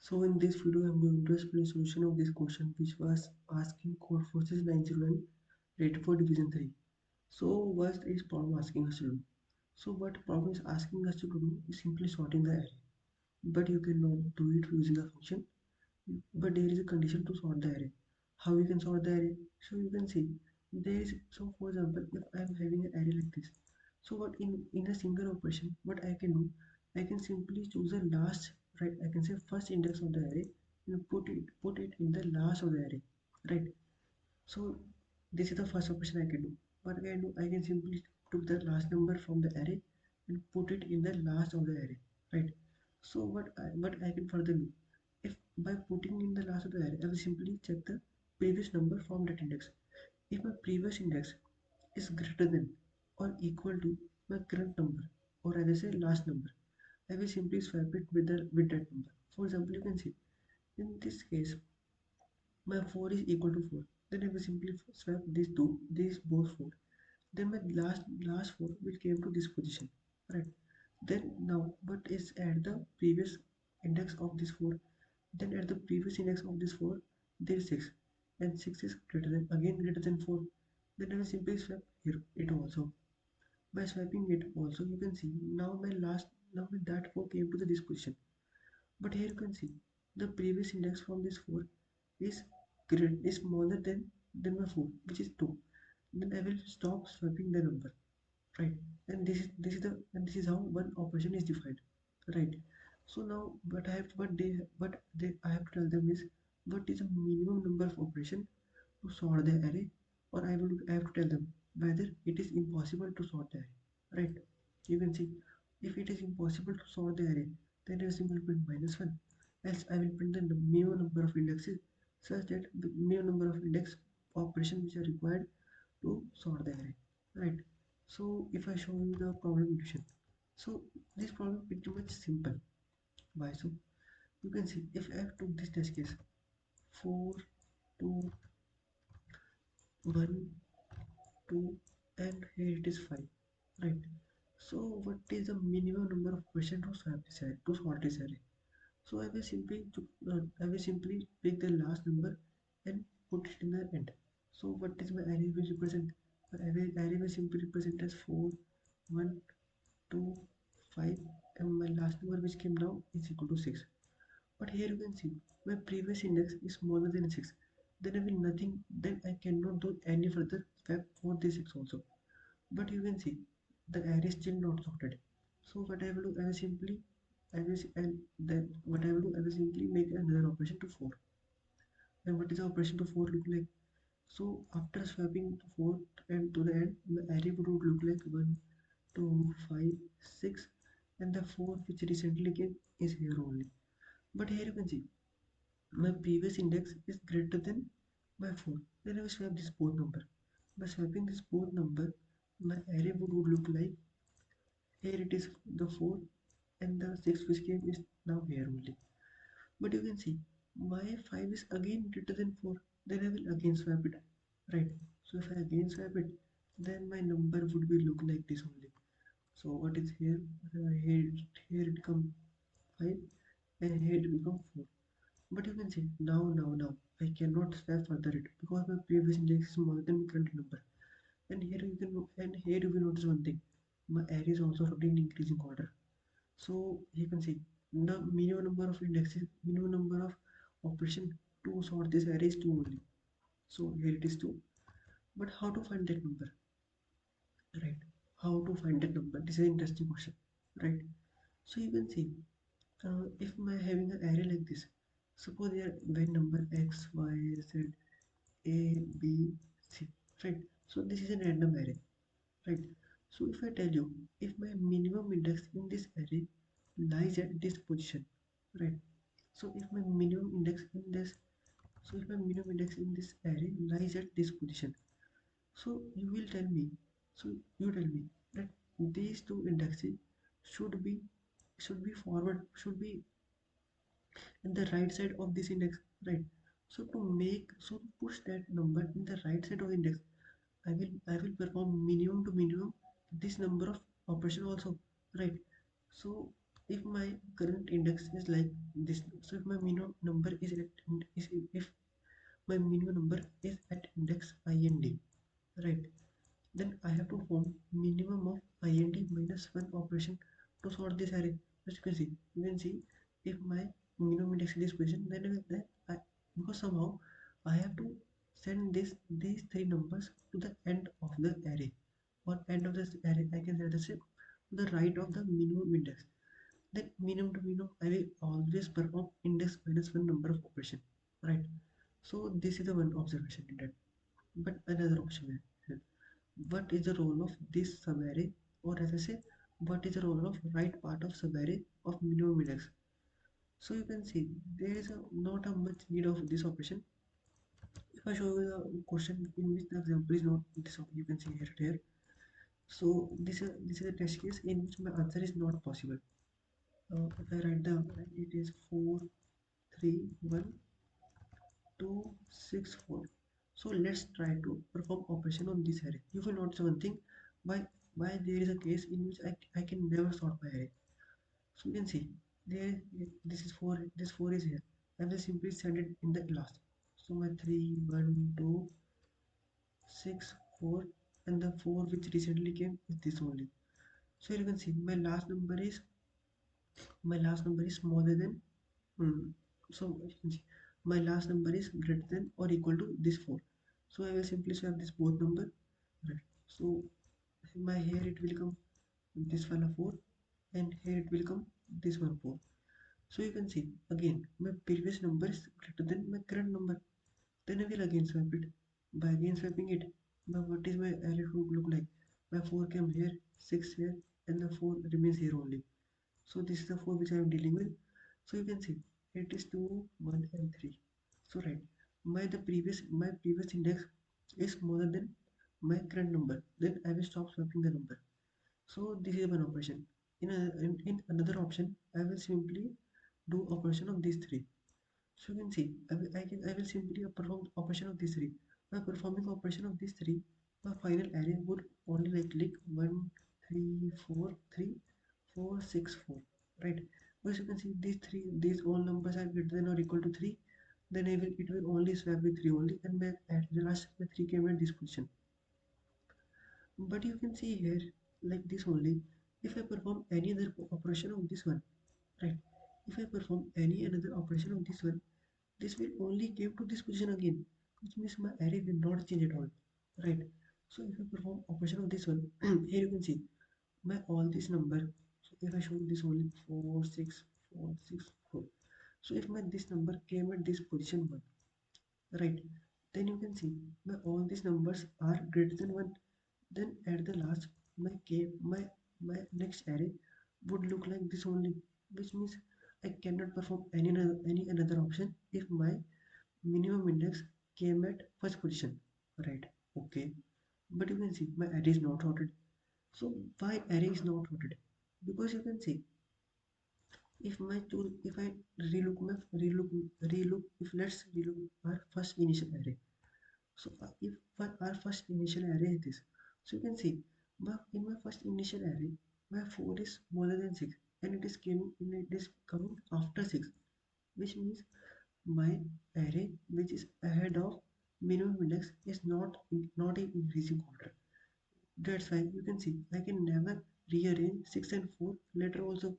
So in this video, I'm going to explain the solution of this question which was asked in Codeforces 901 rate for division 3. So what is problem asking us to do? So what problem is asking us to do is simply sorting the array. But you cannot do it using a function. But there is a condition to sort the array. How we can sort the array? So you can see there is, so for example, if I am having an array like this, so what in a single operation, what I can do, I can simply choose the last, right? I can say first index of the array and put it in the last of the array, right? So this is the first operation I can do. What I can do, I can simply took the last number from the array and put it in the last of the array, right? So what I can further do, if by putting in the last of the array, I will simply check the previous number from that index. If my previous index is greater than or equal to my current number, or rather say last number, I will simply swap it with that number. For example, you can see in this case my 4 is equal to 4. Then I will simply swap these both 4. Then my last 4 will came to this position, right? Then now what is at the previous index of this 4? Then at the previous index of this 4 there is 6, and 6 is greater than 4. Then I will simply swap here it also. By swiping it also, you can see now that 4 came to the this position. But here you can see the previous index from this 4 is smaller than my 4, which is 2. Then I will stop swapping the number, right? And this is how one operation is defined, right? So now what I have to tell them is what is the minimum number of operation to sort the array, or I have to tell them whether it is impossible to sort the array, right? You can see if it is impossible to sort the array, then I simply print -1, else I will print the minimum number of indexes such that the minimum number of index operation which are required to sort the array, right? So if I show you the problem equation, so this problem is pretty much simple. Why so? You can see if I took this test case 4, 2, 1, 2, and here it is 5, right? So what is the minimum number of questions to swap this array, to sort this array? So I will simply pick the last number and put it in the end. So what is my array will represent? My array will simply represent as 4, 1, 2, 5, and my last number which came now is equal to 6. But here you can see my previous index is smaller than 6. Then I will nothing. Then I cannot do any further swap for this 6 also. But you can see the array is still not sorted. So what I will do, and then what I will do, I will simply make another operation to 4. And what is the operation to 4 look like? So after swapping to 4 and to the end, the array would look like 1, 2, 5, 6, and the 4 which recently came is here only. But here you can see my previous index is greater than my 4. Then I will swap this both number. By swapping this both number, my array would look like, here it is the 4 and the 6 which came is now here only. But you can see my 5 is again greater than 4. Then I will again swap it, right? So if I again swap it, then my number would be look like this only. So what is here? Here it come 5 and here it become 4. But you can see now I cannot swap further it because my previous index is smaller than my current number. And here you will notice one thing. My array is also roughly in increasing order. So you can see the minimum number of operation to sort this array is 2 only. So here it is 2. But how to find that number? Right? How to find that number? This is an interesting question, right? So you can see if my having an array like this, suppose there when number x, y, z, a, b, c, right? So this is a random array, right? So if I tell you if my minimum index in this array lies at this position, right? So if my minimum index in this, so if my minimum index in this array lies at this position, so you will tell me, so you tell me that these two indexes should be should be in the right side of this index, right? So to push that number in the right side of the index, I will perform minimum to minimum this number of operation also, right? So if my current index is like this, so if my minimum number is at is if my minimum number is at index ind, right, then I have to form minimum of ind minus 1 operation to sort this array. As you can see if my minimum index is this position, then I, because somehow I have to send these three numbers to the end of the array, or end of this array I can say the to the right of the minimum index. Then minimum to minimum I will always perform index minus 1 number of operation, right? So this is the one observation in that. But another option is, what is the role of this subarray, or as I say, what is the role of right part of subarray of minimum index? So you can see there is not a much need of this operation. If I show you the question in which the example is not this, you can see here. So this is a test case in which my answer is not possible. If I write the, it is 4 3 1 2 6 4. So let's try to perform operation on this array. You will notice one thing, why why there is a case in which I can never sort my array. So you can see there, this is 4, this 4 is here. I will simply send it in the last. So my 3 1 2 6 4, and the 4 which recently came is this only. So you can see my last number is smaller than, so you can see my last number is greater than or equal to this 4. So I will simply swap this both number, right? So my here it will come this one 4, and here it will come this one 4. So you can see again my previous number is greater than my current number. Then I will again swap it. By again swapping it, now what is my array look like? My 4 came here, 6 here, and the 4 remains here only. So this is the 4 which I am dealing with. So you can see it is 2 1 and 3. So right, my previous index is smaller than my current number, then I will stop swapping the number. So this is one operation. In another option I will simply do operation of these three. So you can see I will simply perform operation of these three. By performing operation of these three, my final array would only like 1 3 4 3 4 6 4, right? Because you can see these all numbers are greater than or equal to 3, then it will only swap with 3 only, and at the last my 3 came at this position. But you can see here like this only. If I perform any other operation of this one, right? If I perform any another operation of this one, this will only give to this position again, which means my array will not change at all, right? So if I perform operation of this one, here you can see my all this number. So if I show this only 4 6 4 6 4. So if my this number came at this position 1, right, then you can see my all these numbers are greater than 1. Then at the last my next array would look like this only, which means I cannot perform any another option if my minimum index came at first position, right? Okay, but you can see my array is not sorted. So why array is not sorted? Because you can see if I relook if let's relook our first initial array. So if our first initial array is this, so you can see in my first initial array my 4 is smaller than 6, and it is coming after 6, which means my array which is ahead of minimum index is not in increasing order. That's why you can see I can never rearrange 6 and 4 later also,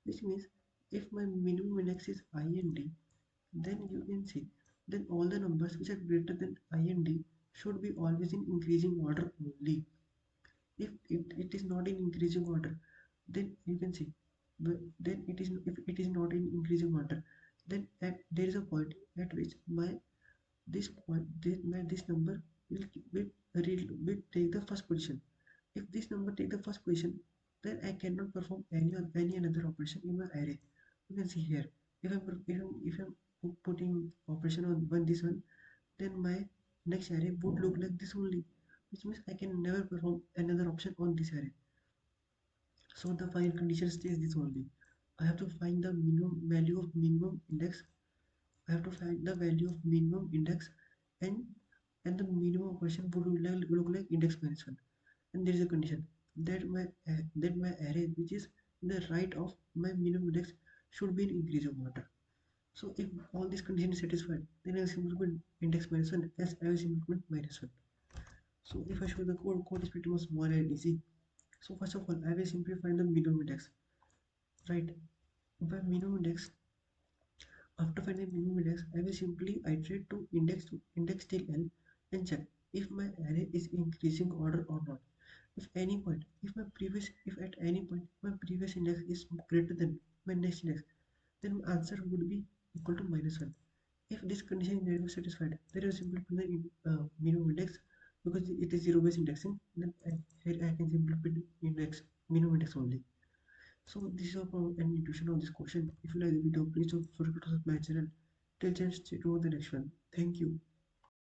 which means if my minimum index is int, then you can see then all the numbers which are greater than int should be always in increasing order only. If it is not in increasing order, then you can see then it is if it is not in increasing order, then there is a point at which this number will take the first position. If this number take the first position, then I cannot perform any another operation in my array. You can see here, if I'm putting operation on this one, then my next array would look like this only, which means I can never perform another option on this array. So the final condition stays this only. I have to find the minimum value of minimum index. I have to find the value of minimum index, and the minimum operation would look like index minus 1. And there is a condition that my array which is the right of my minimum index should be an increase of order. So if all these conditions are satisfied, then I will simply put index minus 1 as I will simply put minus 1. So if I show the code is pretty much small and easy. So first of all, I will simply find the minimum index, right? By minimum index, after finding minimum index, I will simply iterate to index till L and check if my array is increasing order or not. If at any point my previous index is greater than my next index, then my answer would be equal to minus 1. If this condition is never satisfied, then I will simply put the minimum index because it is zero based indexing. Then here I can simply put index minimum index only. So this is about an intuition of this question. If you like the video, please don't forget to subscribe my channel. Till then, stay tuned for the next one. Thank you.